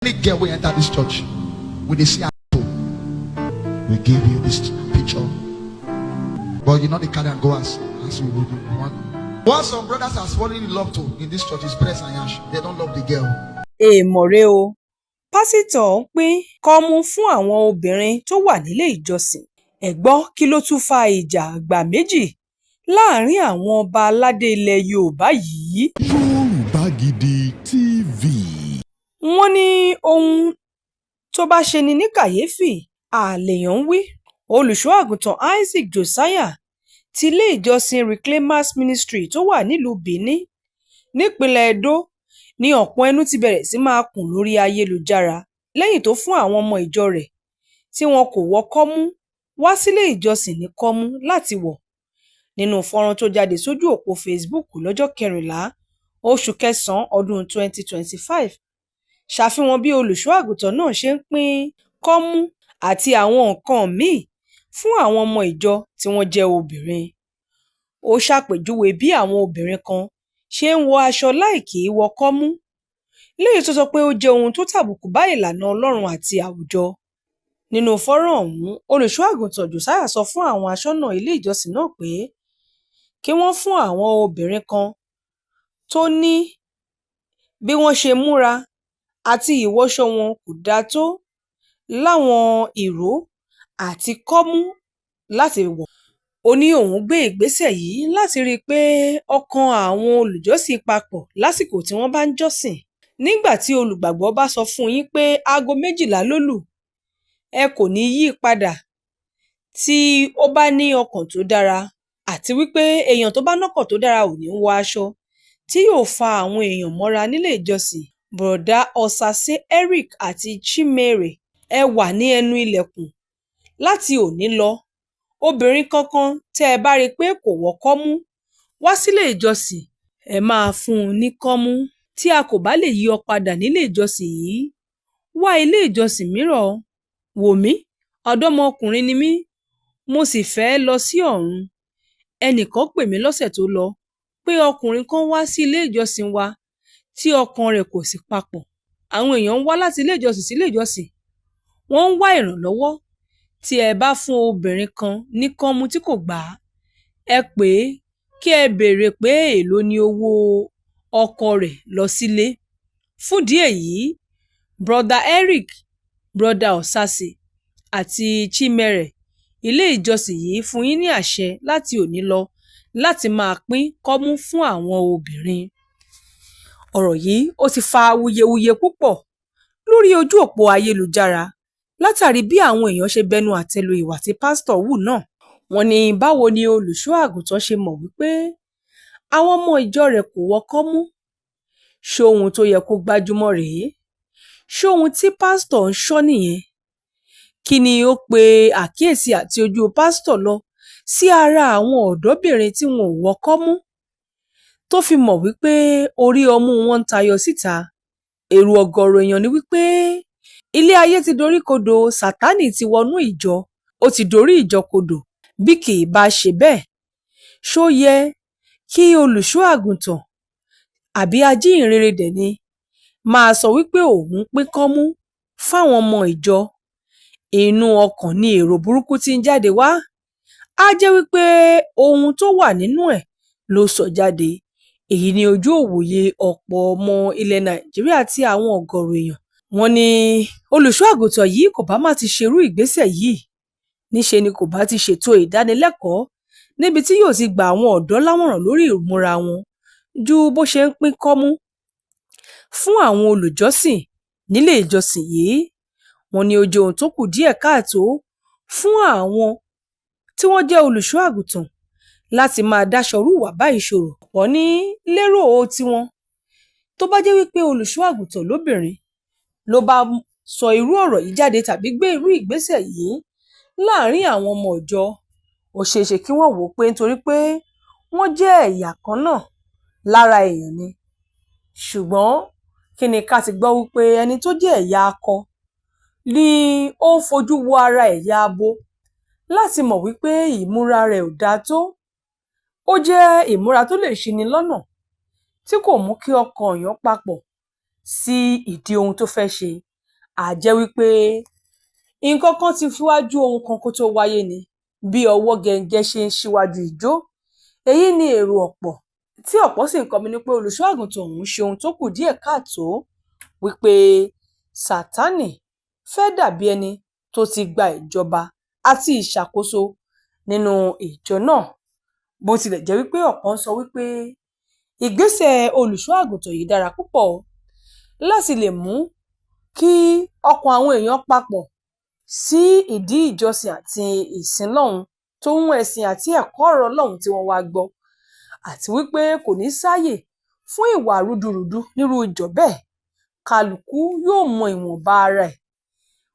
Any girl will enter this church with the see we give you this picture, but you know the carry and go as we would do. What some brothers are falling in love to in this church is breast and yash. They don't love the girl. Èèmọ̀rẹ́ o, pásítọ̀ ń pín kọ́mú fún àwọn obìnrin tó wà nílé ìjọsìn. Ẹ gbọ́ kí ló tún fa ìjà àgbà méjì láàrin àwọn ọba aládé ilẹ̀ Yorùbá yìí. Yorùbá Gidi TV. Wọ́n ní ohun tó bá ṣe ni ní kàyéfì àlèyàn ń wí. Olùṣọ́ àgùntàn Isaac Josiah ti ilé ìjọsìn Reclaimers Ministry tó wà nílùú Benin nípínlẹ̀ Edo ní ọ̀pọ̀ ẹnu ti bẹ̀rẹ̀ sí máa kùn lórí ayélujára lẹ́yìn tó fún àwọn ọmọ ìjọ rẹ̀ tí wọn kò wọ kọ́mú wá sílé ìjọsìn ní kọ́mú láti wọ̀. Nínú fọ́nrán tó jáde sójú òpó Facebook lọ́jọ́ 14 oṣù kẹsàn-án ọdún 2025 ṣàfihàn bí olùṣọ́ àgùntàn náà ṣe ń pín kọ́mú àti àwọn nǹkan míì fún àwọn ọmọ ìjọ tí wọ́n jẹ́ obìnrin. Ó ṣàpèjúwe bí àwọn obìnrin kan ṣe ń wọ aṣọ láì kì í wọ kọ́mú, léyìí tó sọ pé ó jẹ́ ohun tó tàbùkù bá ìlànà Ọlọ́run àti àwùjọ. Nínú fọ́nrán ọ̀hún, olùṣọ́ àgùntàn Josiah sọ fún àwọn aṣọ́nà ilé ìjọsìn náà pé kí wọ́n fún àwọn obìnrin kan tó ní bí wọ́n ṣe múra àti ìwọṣọ wọn kò dáa tó láwọn ìró àti kọ́mú láti wọ̀. Ó ní òun gbé ìgbésẹ̀ yìí láti rí i pé ọkàn àwọn olùjọ́sìn papọ̀ lásìkò tí wọ́n bá ń jọ́sìn. Nígbà tí olùgbàgbọ́ bá sọ fún yín pé aago 12 ló lù, ẹ kò ní yí padà tí ó bá ní ọkàn tó dára, àti wípé èèyàn tó bá nọ́kàn tó dára ò ní wọ aṣọ tí yóò fa àwọn èèyàn mọ́ra nílé ìjọsìn. Bùrọ̀dá Osase Eric àti Chimere, ẹ wà ní ẹnu ilẹ̀kùn láti òní lọ. Obìnrin kankan tẹ́ ẹ bá rí i pé kò wọ kọ́mú wá sílé ìjọsìn, ẹ máa fún un ní kọ́mú. Tí a kò bá lè yí ọ padà nílé ìjọsìn yìí, wá ilé ìjọsìn mìíràn. Wò mí, ọ̀dọ́mọkùnrin ni mí, mo sì fẹ́ lọ sí ọ̀run. Ẹnìkan pè mí lọ́sẹ̀ tó lọ pé ọkùnrin kan wá sí ilé ìjọsìn wa tí ọkàn rẹ̀ kò sì papọ̀. Àwọn èèyàn ń wá láti ilé ìjọsìn sí ilé ìjọsìn, wọ́n ń wá ìrànlọ́wọ́. Tí ẹ bá fún obìnrin kan ní kọ́mú tí kò gbà á, ẹ pè é kí ẹ béèrè pé èèló ni owó ọkọ rẹ̀ lọ sílé. Fúdìí èyí, Brọ̀dá Eric, Brọ̀dá Osase àti Chimere, ilé ìjọsìn yìí fún yín ní àṣẹ láti òní lọ láti máa pín kọ́mú fún àwọn obìnrin. Ọ̀rọ̀ yìí ó ti fa awuyewuye púpọ̀ lórí ojú òpó ayélujára látàrí bí àwọn èèyàn ṣe bẹnu àtẹ́ lu ìwà tí pásítọ̀ hù náà. Wọ́n ní báwo ni olùṣọ́ àgùntàn ṣe mọ̀ wípé àwọn ọmọ ìjọ rẹ̀ kò wọ kọ́mú? Ṣé ohun tó yẹ kó gbájúmọ́ rèé? Ṣé ohun tí pásítọ̀ ń ṣọ́ nìyẹn? Kí ni ó pe àkíyèsí àti ojú pásítọ̀ lọ sí ara àwọn ọ̀dọ́bìnrin tí wọn ò wọ kọ́mú tó fi mọ̀ wípé orí ọmú wọn ń tayọ síta? Èrò ọ̀gọ̀rọ̀ èèyàn ni wípé ilé ayé ti doríkodò, Sátánì ti wọnú ìjọ, ó ti dorí ìjọ kodò. Bí kì í bá ṣe bẹ́ẹ̀, ṣó yẹ kí olùṣọ́ àgùntàn àbí ajíhìnrere dẹ̀ ni máa sọ wípé òun pín kọ́mú fáwọn ọmọ ìjọ? Inú ọkàn ni èrò burúkú ti ń jáde wá. Á jẹ́ wípé ohun tó wà nínú ẹ̀ ló sọ jáde. Èyí ni ojú òwòye ọ̀pọ̀ ọmọ ilẹ̀ Nàìjíríà tí àwọn ọ̀gọ̀rọ̀ èèyàn. Wọ́n ní olùṣọ́ àgùntàn yìí kò bá má ti ṣerú ìgbésẹ̀ yìí, níṣe ni kò bá ti ṣètò ìdánilẹ́kọ̀ọ́ níbi tí yóò ti gba àwọn ọ̀dọ́ lámọ̀ràn lórí ìmúra wọn ju bó ṣe ń pín kọ́mú fún àwọn olùjọ́sìn nílé ìjọsìn yìí. Wọ́n ní ó jẹ́ ohun tó kù díẹ̀ káàtó fún àwọn tí wọ́n jẹ́ olùṣọ́ àgùntàn láti máa dáṣọrú ìwà báyìí ṣòro. Wọ́n ní lérò tiwọn, tó bá jẹ́ wípé olùṣọ́ àgùntàn lóbìnrin ló bá sọ irú ọ̀rọ̀ yìí jáde tàbí gbé irú ìgbésẹ̀ yìí láàrin àwọn ọmọ ìjọ, ó ṣeéṣe kí wọ́n wò ó pé nítorí pé wọ́n jẹ́ ẹ̀yà kan náà lára èèyàn ni. Ṣùgbọ́n kí ni ká ti gbọ́ wípé ẹni tó jẹ́ ẹ̀yà akọ ni ó ń fojú wo ara ẹ̀yà abo láti mọ̀ wípé ìmúra rẹ̀ ò dáa tó. Ó jẹ́ ìmúra tó lè ṣini lọ́nà tí kò mú kí ọkàn èèyàn papọ̀ sí ìdí ohun tó fẹ́ ṣe. àjẹ́ wípé nǹkan kan ti síwájú ohun kan kó tó wáyé ni, bí ọwọ́ gẹngẹ ṣe ń síwájú ìjó. Èyí ni èrò ọ̀pọ̀ tí ọ̀pọ̀ sì ń kọminú pé olùṣọ́ àgùntàn ọ̀hún ṣe ohun tó kù díẹ̀ káàtó, wípé Sátánì fẹ́ dàbí ẹni tó ti gba ìjọba àti ìṣàkóso nínú ìjọ náà. Bó tilẹ̀ jẹ́ wípé ọ̀pọ̀ ń sọ wípé ìgbésẹ̀ olùṣọ́ àgùntàn yìí dára púpọ̀ láti lè mú kí ọkàn àwọn èèyàn papọ̀ sí ìdí ìjọsìn àti ìsìn Ọlọ́run tó ń ẹ̀sìn àti ẹ̀kọ́ ọ̀rọ̀ Ọlọ́run tí wọ́n wá gbọ́, àti wípé kò ní sáàyè fún ìwà rúdurùdu nírú ìjọ bẹ́ẹ̀. Kálukú yóò mọ ìwọ̀nba ara ẹ̀,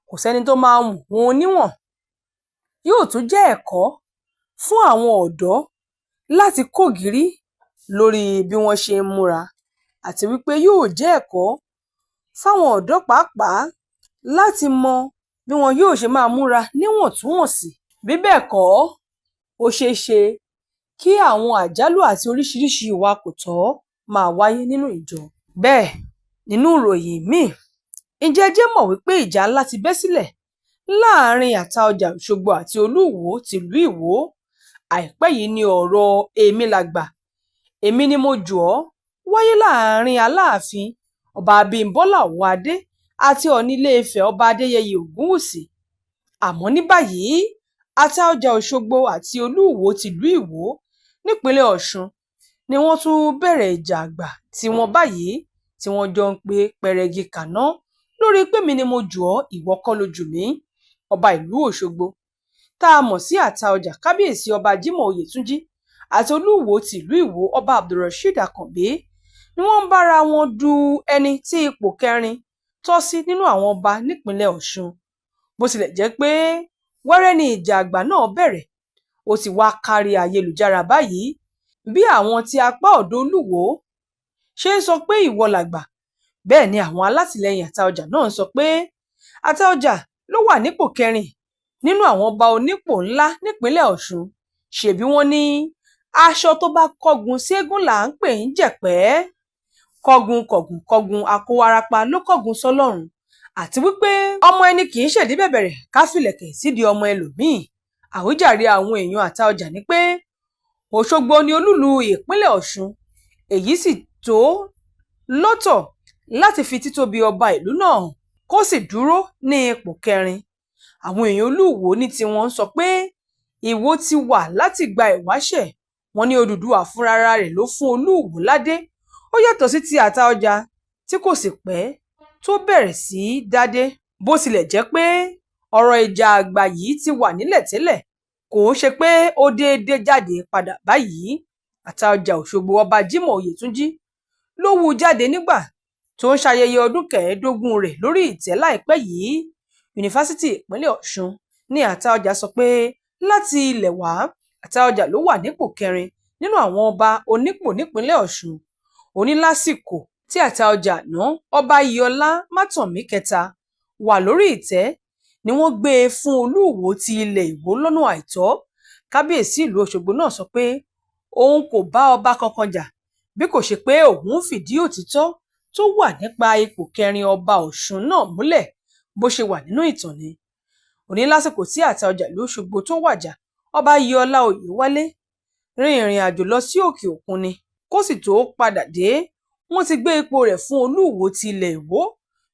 kò sẹ́ni tó máa wù wọn níwọ̀n. Yóò tún jẹ́ ẹ̀kọ́ fún àwọn ọ̀dọ́ láti kógìrí lórí bí wọ́n ṣe ń múra, àti wípé yóò jẹ́ ẹ̀kọ́ fáwọn ọ̀dọ́ pàápàá láti mọ bí wọn yóò ṣe máa múra níwọ̀ntúnwọ̀nsì. Bí bẹ́ẹ̀ kọ́, ó ṣeé ṣe kí àwọn àjálù àti oríṣiríṣi ìwà kò tọ́ máa wáyé nínú ìjọ. Bẹ́ẹ̀, nínú ìròyìn míì, ǹjẹ́ ẹ jẹ́ mọ̀ wípé ìjà ńlá ti bẹ́ sílẹ̀ láàrin Àtaọjà Òṣogbo àti Olúwo tìlú Ìwó. Àìpẹ́ yìí ni ọ̀rọ̀ èmi làgbà, èmi ni mo jù ọ́ wáyé láàrin Aláàfin Ọba Abímbọ́lá Ọ̀wọ́adé àti Ọọ̀ni Ilé-Ifẹ̀ Ọba Adéyẹyè Ògúnwùsì. Àmọ́ ní báyìí, Àtaọjà Òṣogbo àti Olúwo tìlú Ìwó nípínlẹ̀ Ọ̀ṣun ni wọ́n tún bẹ̀rẹ̀ ìjà àgbà tí wọ́n báyìí, tí wọ́n jọ ń pe pẹrẹgì kàná lórí pé mi ni mo jù ọ́, ìwọ kọ́ ló jù mí. Ọba ìlú Òṣogbo tá a mọ̀ sí Àtaọjà Kábíyèsí Ọba Jímọ̀ Oyètúnjí àti Olúwo tìlú Ìwó Ọba Abdulrasheed Àkànbí ni wọ́n ń bára wọn du ẹni tí ipò kẹrin tọ́ sí nínú àwọn ọba nípínlẹ̀ Ọ̀ṣun. Bó tilẹ̀ jẹ́ pé wẹ́rẹ́ ni ìjà àgbà náà bẹ̀rẹ̀, ó ti wá kárí ayélujára báyìí, bí àwọn tí apá ọ̀dọ̀ Olúwo ṣe ń sọ pé ìwọ làgbà, bẹ́ẹ̀ ni àwọn alátìlẹyìn Àtaọjà náà ń sọ pé Àtaọjà ló wà nípò kẹrin nínú àwọn ọba onípò ńlá nípínlẹ̀ Ọ̀ṣun. Ṣèbí wọ́n ní aṣọ tó bá kọ́gun séégún là ń pè ń jẹ̀pẹ́, kọ́gun àkówárapá ló kọ́gun sọ́lọ́run, àti wípé ọmọ ẹni kì í ṣèdí bẹ̀bẹ̀rẹ̀ ká fìlẹ̀kẹ̀ sídìí ọmọ ẹlòmíì. Àwíjàre àwọn èèyàn Àtaọjà ni pé Òṣogbo ni olúlu ìpínlẹ̀ Ọ̀ṣun, èyí sì tó lọ́tọ̀ láti fi títóbi ọba ìlú náà kó sì dúró ní ipò kẹrin. Àwọn èèyàn Olúwo ní tiwọn sọ pé Ìwó ti wà láti gba ìwáṣẹ̀, wọn ní Odùduwà fúnrara rẹ̀ ló fún Olúwo ládé. Ó yàtọ̀ sí ti Àtaọjà tí kò sì pẹ́ tó bẹ̀rẹ̀ sí dádé. Bó tilẹ̀ jẹ́ pé ọ̀rọ̀ ìjà àgbà yìí ti wà nílẹ̀ tẹ́lẹ̀, kò ṣe pé ó déédé jáde padà báyìí. Àtaọjà Òṣogbo Ọba Jímọ̀ Oyètúnjí ló wú jáde nígbà tó ń ṣayẹyẹ ọdún 15 rẹ̀ lórí ìtẹ́ láìpẹ́ yìí. Yunifásítì ìpínlẹ̀ Ọ̀ṣun ní Àtaọjà sọ pé láti ilẹ̀ wá, Àtaọjà ló wà nípò kẹrin nínú àwọn ọba onípò nípínlẹ̀ Ọ̀ṣun. Ó ní lásìkò tí Àtaọjà àná Ọba Iyọlá Mátànmí kẹta wà lórí ìtẹ́ ni wọ́n gbé e fún Olúwo ti ilẹ̀ Ìwó lọ́nà àìtọ́. Kábíyèsí ìlú Òṣogbo náà sọ pé òun kò bá ọba kankan jà, bí kò ṣe pé òun fìdí òtítọ́ tó wà nípa ipò kẹrin ọba Ọ̀ṣun náà múlẹ̀ bó ṣe wà nínú ìtàn ni. Ó ní lásìkò tí Àtaọjà ìlú Òṣogbo tó wàjà, Ọba Iyọlá Oyèwálé rin ìrìn àjò lọ sí òkè òkun ni, kó sì tó padà dé wọ́n ti gbé ipò rẹ̀ fún Olúwo ti ilẹ̀ Ìwó.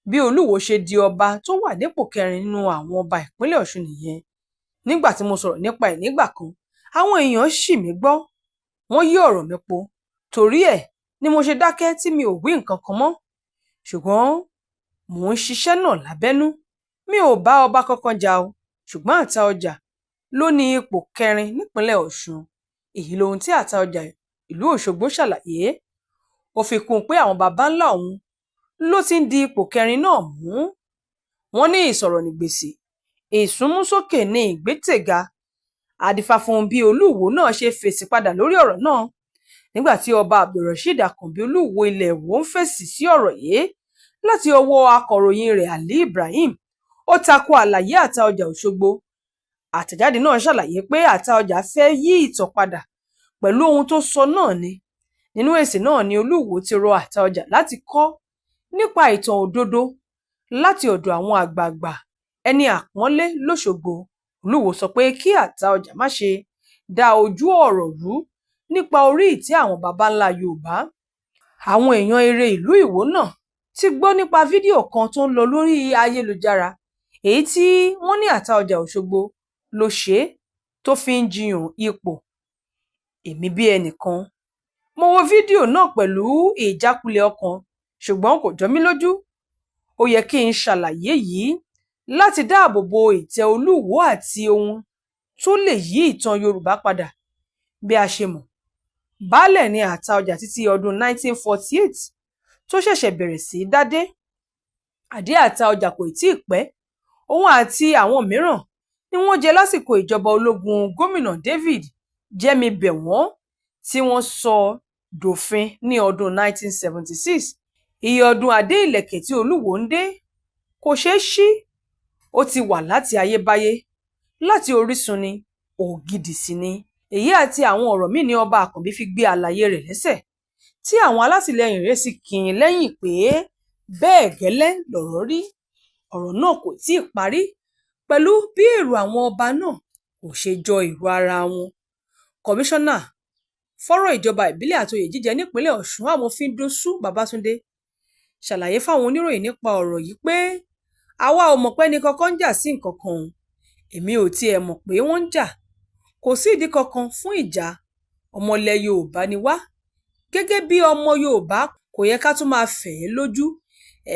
Bí Olúwo ṣe di ọba tó wà nípò kẹrin nínú àwọn ọba ìpínlẹ̀ Ọ̀ṣun nìyẹn. Nígbà tí mo sọ̀rọ̀ nípa ẹ̀ nígbà kan, àwọn èèyàn ṣì mí gbọ́, wọ́n yí ọ̀rọ̀ mi po, torí ẹ̀ ni mo ṣe dákẹ́ tí mi ò wí nǹkan kan mọ́. Ṣùgbọ́n mò ń ṣiṣẹ́ náà lábẹ́nú, mi ò bá ọba kankan jà o, ṣùgbọ́n Àtaọjà ló ní ipò kẹrin nípínlẹ̀ Ọ̀ṣun. Èyí lohun tí Àtaọjà ìlú Òṣogbo ṣàlàyé. Ó fi kún un pé àwọn baba ńlá òun ló ti ń di ipò kẹrin náà mú. Wọ́n ní ìsọ̀rọ̀ ní gbèsè, ìsúnmúsókè ní ìgbétèga. Àdìfá fún bí Olúwo náà ṣe fèsì padà lórí ọ̀rọ̀ náà nígbà tí Ọba Abdulrasheed Àkànbí Olúwo ilẹ̀ Ìwó ń fèsì sí ọ̀rọ̀ yìí láti ọwọ́ akọ̀ròyìn rẹ̀ Ali Ibrahim. Ó tako àlàyé Àtaọjà Òṣogbo. Àtẹ̀jáde náà ṣàlàyé pé Àtaọjà fẹ́ yí ìtàn padà pẹ̀lú ohun tó sọ náà ni. Nínú èsì náà ni Olúwo ti rọ Àtaọjà láti kọ́ nípa ìtàn òdodo láti ọ̀dọ̀ àwọn àgbààgbà ẹni àpọ́nlé lọ́ṣogbo. Olúwo sọ pé kí Àtaọjà má ṣe dá ojú ọ̀rọ̀ rú nípa orí ìtẹ́ àwọn baba ńlá Yorùbá. Àwọn èèyàn Ire ìlú Ìwó náà ti gbọ́ nípa fídíò kan tó ń lọ lórí ayélujára èyí tí wọ́n ní Àtaọjà Òṣogbo ló ṣe é tó fi ń jiyàn ipò. Èmi bí ẹnìkan, mo wo fídíò náà pẹ̀lú ìjákulẹ̀ ọkàn, ṣùgbọ́n kò jọ mí lójú. Ó yẹ kí n ṣàlàyé yìí láti dáàbò bo ìtẹ́ Olúwo àti ohun tó lè yí ìtàn Yorùbá padà. Bí a ṣe mọ̀, baálẹ̀ ni Àtaọjà títí ọdún 1948 tó ṣẹ̀ṣẹ̀ bẹ̀rẹ̀ sí dádé. Àdé Àtaọjà kò tíì pẹ́. Òun àti àwọn mìíràn ni wọ́n jẹ lásìkò ìjọba ológun gómìnà David Jẹ́mi-Bẹ̀wọ́n tí wọ́n sọ dòfin ní ọdún 1976. Iye ọdún adé ìlẹ̀kẹ̀ tí Olúwo ń dé kò ṣeé ṣí. Ó ti wà láti ayébáyé, láti orísun ni, ògidì sí ni. Èyí àti àwọn ọ̀rọ̀ míì ni ọba Àkànbí fi gbé àlàyé rẹ̀ lẹ́sẹ̀, tí àwọn alátìlẹyìn rẹ̀ sì kìn ín lẹ́yìn pé bẹ́ẹ̀ gẹ́lẹ́ lọ̀rọ̀ rí. Ọ̀rọ̀ náà kò tíì parí pẹ̀lú bí èrò àwọn ọba náà kò ṣe jọ èrò ara wọn. Kọmíṣánná fọ́rọ̀ ìjọba ìbílẹ̀ àti oyè jíjẹ nípínlẹ̀ Ọ̀ṣun, Amòfin Dosù Babátúndé, ṣàlàyé fáwọn oníròyìn nípa ọ̀rọ̀ yìí pé àwa ò mọ̀ pé ẹnì kankan ń jà sí nǹkan kan. Èmi ò tiẹ̀ mọ̀ pé wọ́n ń jà. Kò sí ìdí kankan fún ìjà. Ọmọ ilẹ̀ Yorùbá ni wá. Gẹ́gẹ́ bí ọmọ Yorùbá kò yẹ ká tún máa fẹ̀ ẹ́ lójú.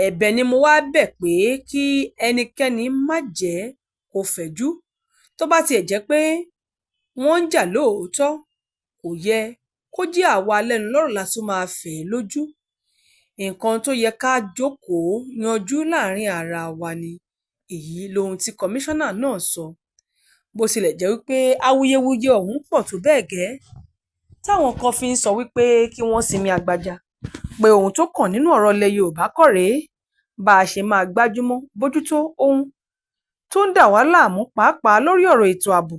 Ẹ̀bẹ̀ ni mo wá bẹ̀ pé kí ẹnikẹ́ni má jẹ́ kó fẹ̀jú. Tó bá tiẹ̀ jẹ́ pé wọ́n ń jà lóòótọ́, kò yẹ kó jẹ́ àwa lẹ́nu lọ́rọ̀ la tún máa fẹ̀ ẹ́ lójú. Nǹkan tó yẹ ká jókòó yanjú láàrin ara wa ni. Èyí lohun tí kọmíṣánná náà sọ. Bó tilẹ̀ jẹ́ wípé awuyewuye ọ̀hún pọ̀ tó bẹ́ẹ̀ gẹ́, táwọn kan fi ń sọ wípé kí wọ́n sinmi àgbàjà, pé ohun tó kàn nínú ọ̀rọ̀ ilẹ̀ Yorùbá kọ́ rèé, bá a ṣe máa gbájúmọ́ bójútó ohun tó ń dà wá láàmú, pàápàá lórí ọ̀rọ̀ ètò ààbò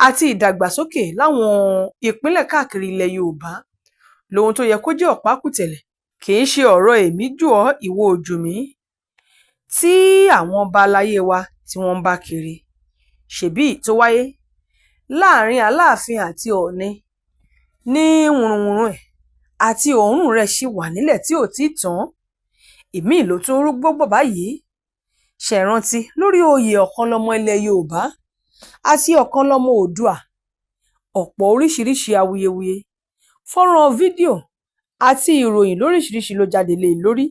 àti ìdàgbàsókè láwọn ìpínlẹ̀ káàkiri ilẹ̀ Yorùbá, lohun tó yẹ kó jẹ́ ọ̀pákùtẹ̀lẹ̀. Kì í ṣe ọ̀rọ̀ èmi jù ọ́ ìwọ ojú mi tí àwọn ọba aláyé wa tí wọ́n ń bá kiri. Ṣèbí tó wáyé láàrin Aláàfin àti Ọọ̀ni ní wùrùnwùrùn ẹ̀ àti òórùn rẹ̀ ṣì wà nílẹ̀ tí ò tí tán. Ìmíì ló tún rúgbó bọ̀ báyìí. Ṣẹ̀rántí lórí oyè Ọ̀kanlọ́mọ ilẹ̀ Yorùbá àti Ọ̀kanlọ́mọ Oòduà. Ọ̀pọ̀ oríṣiríṣi awuyewuye, fọ́nrán fídíò àti ìròyìn lóríṣiríṣi ló jáde lé lórí,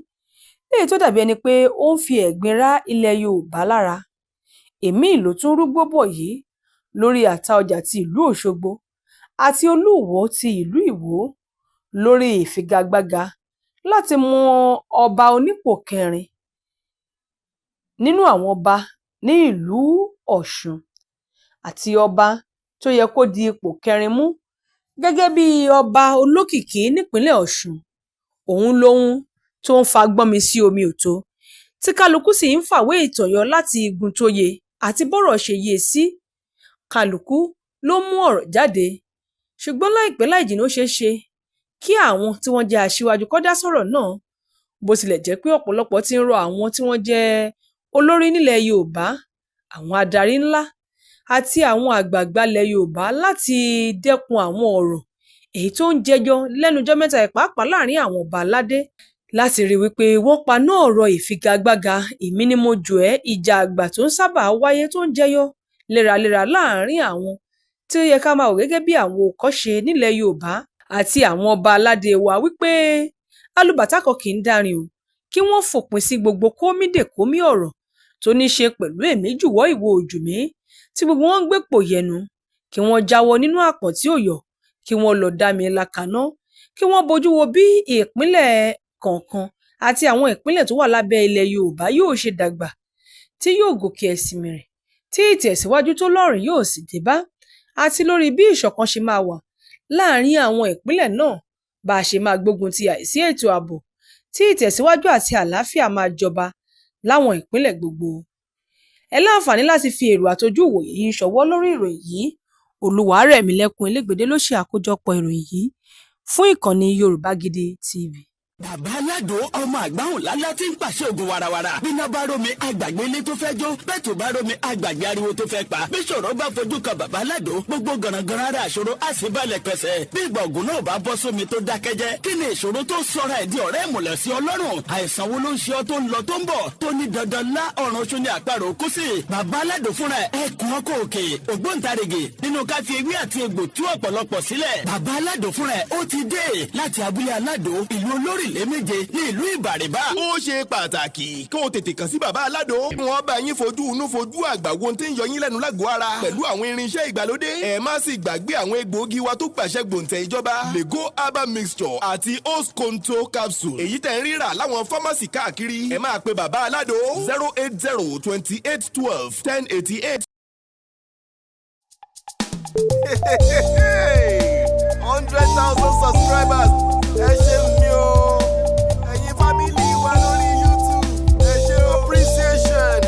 léyìí tó dàbí ẹni pé ó ń fi ẹ̀gbin rá ilẹ̀ Yorùbá lára. Ìmíì ló tún rúgbó bọ̀ yìí lórí Àtaọjà ti ìlú Òṣogbo àti Olúwo ti ìlú Ìwó lórí ìfigagbága láti mọ ọba onípò kẹrin nínú àwọn ọba ní ìlú Ọ̀ṣun àti ọba tó yẹ kó di ipò kẹrin mú gẹ́gẹ́ bí ọba olókìkí nípínlẹ̀ Ọ̀ṣun. Òun lohun tó ń fa gbọ́nmi sí omi òtó, tí kálukú sì ń fàwé ìtàn yọ láti igun tó yẹ àti bọ́rọ̀ ṣe yé sí. Kálukú ló mú ọ̀rọ̀ jáde, ṣùgbọ́n láìpẹ́ láìjìnnà ó ṣeé ṣe kí àwọn tí wọ́n jẹ́ aṣíwájú kó dá sọ̀rọ̀ náà. Bó tilẹ̀ jẹ́ pé ọ̀pọ̀lọpọ̀ ti ń rọ àwọn tí wọ́n jẹ́ olórí nílẹ̀ Yorùbá, àwọn adarí ńlá àti àwọn àgbààgbà ilẹ̀ Yorùbá láti dẹ́kun àwọn ọ̀rọ̀ èyí tó ń jẹyọ lẹ́nujọ́ mẹ́ta pàápàá láàrin àwọn ọba aládé, láti rí wípé wọ́n paná ọ̀rọ̀ ìfigagbága ìmínímójú-ẹ̀ ìjà àgbà tó ń sábà wáyé tó ń jẹyọ léraléra láàrin àwọn tí ó yẹ ká máa wò gẹ́gẹ́ bí àwọn òkọ́ṣe nílẹ̀ Yorùbá àti àwọn ọba aládé wa, wípé alùbàtà kan kì í dárin o, kí wọ́n fòpin sí gbogbo kómídèkómí ọ̀rọ̀ tó ní ṣe pẹ̀lú èmi jùwọ́ ìwọ ojú mi tí gbogbo wọn ń gbépò yẹnu, kí wọ́n jáwọ́ nínú àpọ̀n tí ò yọ, kí wọ́n lọ dá mi lákaná, kí wọ́n bójú wo bí ìpínlẹ̀ kọ̀ọ̀kan àti àwọn ìpínlẹ̀ tó wà lábẹ́ ilẹ̀ Yorùbá yóò ṣe dàgbà, tí yóò gòkè ẹ̀sìn mìrìn, tí ìtẹ̀síwájú tó lọ́rìn yóò sì dé bá, àti lórí bí ìṣọ̀kan ṣe máa wà láàrin àwọn ìpínlẹ̀ náà, bá a ṣe máa gbógun ti àìsí ètò ààbò, tí ìtẹ̀síwájú àti àlàáfíà máa jọba láwọn ìpínlẹ̀ gbogbo. Ẹ láǹfààní láti fi èrò àtojú ìwòye yín ṣọwọ́ lórí ìròyìn yìí. Olúwarẹ̀mílẹ́kùn Elégbèdé ló ṣe àkójọpọ̀ ìròyìn yìí fún ìkànnì Yorùbá Gidi TV. bàbá aládò ọmọ àgbáhùn lálá tí ń pàṣẹ ògùn warawara bíná bá rómi àgbàgbé ilé tó fẹ́ jó bẹ́ẹ̀ tó bá rómi àgbàgbé ariwo tó fẹ́ pa bí ṣòro bá fojú kan bàbá aládò gbogbo gànàgànà ara àṣòro á sì balẹ̀ pẹ̀sẹ̀ bí ìgbà ògùn náà bá bọ́ sómi tó dákẹ́jẹ́ kí ni ìṣòro tó sọra ẹ̀ di ọ̀rẹ́ ìmùlẹ̀ sí ọlọ́run àìsàn wo ló ń ṣe ọ tó ń lọ tó ń bọ̀ tó ní dandan lá ọ̀run oṣù ní àparò kú sí bàbá aládò fúnra ẹ̀ kún ọkọ̀ òkè ògbóǹtarìgì nínú ká fi ewé àti egbò tú ọ̀pọ̀lọpọ̀ sílẹ̀ bàbá aládò fúnra ẹ̀ ó ti dé láti abúlé aládò ìlú olórílẹ̀ méje ní ìlú ìbàrìbà. ó ṣe pàtàkì kí o tètè kàn sí bàbá aládò. wọ́n bá yín fojú inú fojú àgbà wo tí ń yọ yín lẹ́nu lágọ̀ọ́ ara pẹ̀lú àwọn irinṣẹ́ ìgbàlódé. ẹ má sì gbàgbé àwọn egbòogi wa tó gbàṣẹ gbòǹtẹ̀ ìjọba lego herbal mixture àti osconto capsule. èyí tẹ̀ ń rírà láwọn fámásì káàkiri. ẹ máa pe bàbá aládò 08028121088. 100,000 subscribers ẹ ṣeun mi o ẹ̀yin fámìlì wa lórí YouTube ẹ ṣe appreciation.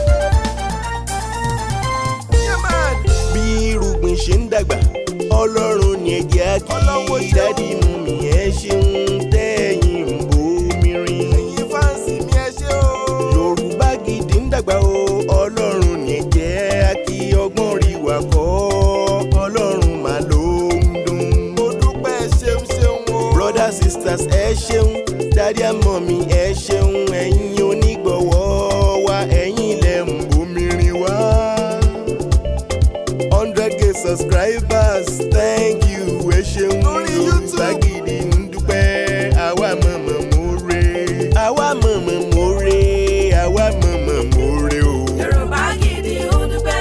Yeah, man. bí irúgbìn ṣe ń dàgbà ọlọ́run ní ẹ̀jẹ̀ kí dádì mú mi ẹ ṣeun tẹ́yìn ń bomi rin. ẹ̀yin fáǹsì mi ẹ ṣe o. Yorùbá Gidi ń dàgbà o ọlọ́run ní ẹ̀jẹ̀ kí ọgbọ́n rí wà kọ́ ọlọ́run mà ló ń dùn. mo dúpẹ́ ṣeun ṣeun o. brothers sisters ẹ ṣeun dádì and mommy ẹ ṣeun ẹ̀yin onígbọ̀wọ́ wa ẹ̀yin lẹ ń bomi rin wá. 100K subscribers thank you ẹ ṣeun. Yorùbá Gidi ń dúpẹ́ àwa mọ̀mọ́ more àwa mọ̀mọ́ more àwa mọ̀mọ́ more o. Yorùbá Gidi ń dúpẹ́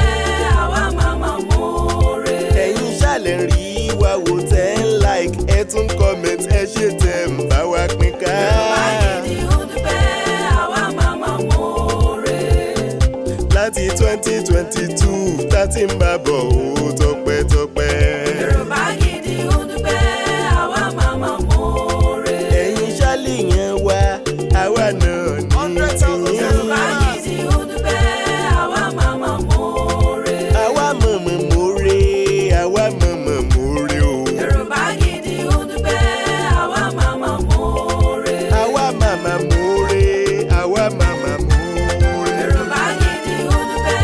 àwa mọ̀mọ́ more. ẹ̀yin ṣàlẹ̀ rí wa wò tẹ́ ń like ẹ tún comment ẹ ṣe tẹ̀ ń bá wa pín ká. Yorùbá Gidi ń dúpẹ́ àwa mọ̀mọ́ more. láti 2022 tá ti ń bá bọ̀ ó tọpẹ́tọpẹ́. Yorùbá Gidi ń dúpẹ́ àwa mọ̀mọ́ more. ẹ̀yin ṣálẹ̀ yẹn wá àwa náà ní tiyín. Yorùbá Gidi ń dúpẹ́ àwa mọ̀mọ́ more. àwa mọ̀mọ́ more àwa mọ̀mọ́ more o. Yorùbá Gidi ń dúpẹ́ àwa mọ̀mọ́ more. àwa màmá more àwa màmá more. Yorùbá Gidi ń dúpẹ́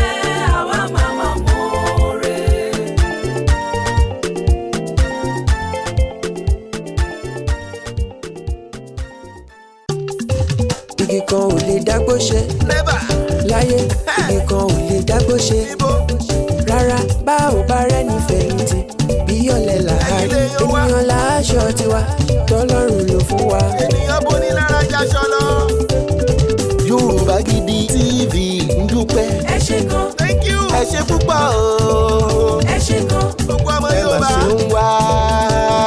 àwa mọ̀mọ́ more. igi kan ò lè dágbó ṣe láyé igi kan ò lè dágbó ṣe rárá bá ò bá rẹ́ni fẹ̀yìntì bí ọ̀lẹ làárí ènìyàn láṣọ tiwa tọ́lọ́run ló fún wa. ènìyàn bó ní lára jaṣọ lọ. Yorùbá Gidi TV ń dúpẹ́. ẹ ṣé gan. thank you. ẹ ṣé púpọ̀ o. ẹ ṣé gan. gbogbo ọmọ ẹ mà Yorùbá. ṣe ń wá.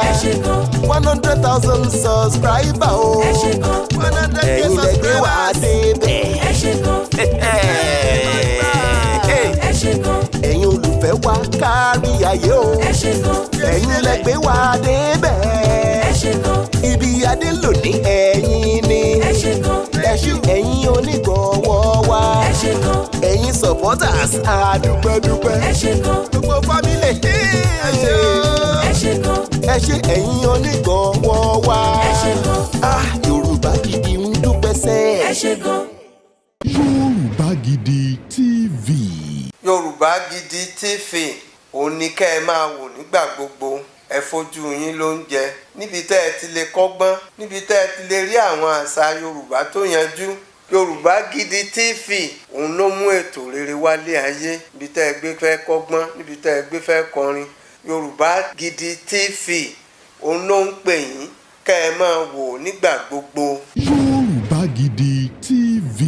ẹ ṣé gan. 100,000 subscriber o. ẹ ṣé gan. 100K ẹ̀yin lẹ gbé wá subscribers. débẹ̀. ẹ ṣé gan. ẹ ṣé gan. ẹ̀yin olùfẹ́ wa kárí ayé o. ẹ ṣé gan. ẹ̀yin lẹ gbé wá débẹ̀. ẹ ṣé gan. ibi adé lòdì ẹ̀yin ni. ẹ ṣé gan. ẹ̀yin onígbọ̀wọ́ wa. ẹ ṣé gan. ẹ̀yin supporters àdúpẹ́dúpẹ́. ẹ ṣé gan. gbogbo family. ẹ ṣé o. ẹ ṣé gan. ẹ ṣé ẹ̀yin onígbọ̀wọ́ wa. ẹ ṣé gan. Yorùbá Gidi ń dúpẹ́ sẹ́. ẹ ṣé gan. Yorùbá Gidi TV. Yorùbá Gidi TV òun ni kẹ́ ẹ máa wò nígbà gbogbo ẹ fojú yín lóúnjẹ níbi tẹ́ ẹ ti lè kọ́gbọ́n níbi tẹ́ ẹ ti lè rí àwọn àṣà Yorùbá tó yanjú. Yorùbá Gidi TV òun ló mú ètò rere wálé ayé níbi tẹ́ ẹ gbé fẹ́ kọ́gbọ́n níbi tẹ́ ẹ gbé fẹ́ kọrin. Yorùbá Gidi TV òun ló ń pè yín kẹ́ ẹ máa wò nígbà gbogbo. Yorùbá Gidi TV.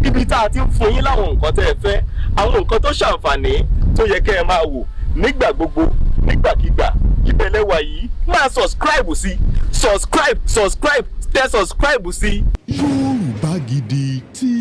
ibi tá a ti ń fún yín láwọn nǹkan tẹ́ ẹ fẹ́ àwọn nǹkan tó ṣàǹfààní tó yẹ kẹ́ ẹ máa wò nígbà gbogbo nígbàkigbà ìbẹ̀lẹ̀ wà yìí máa subscribe sí tẹ subscribe sí. Yorùbá Gidi TV.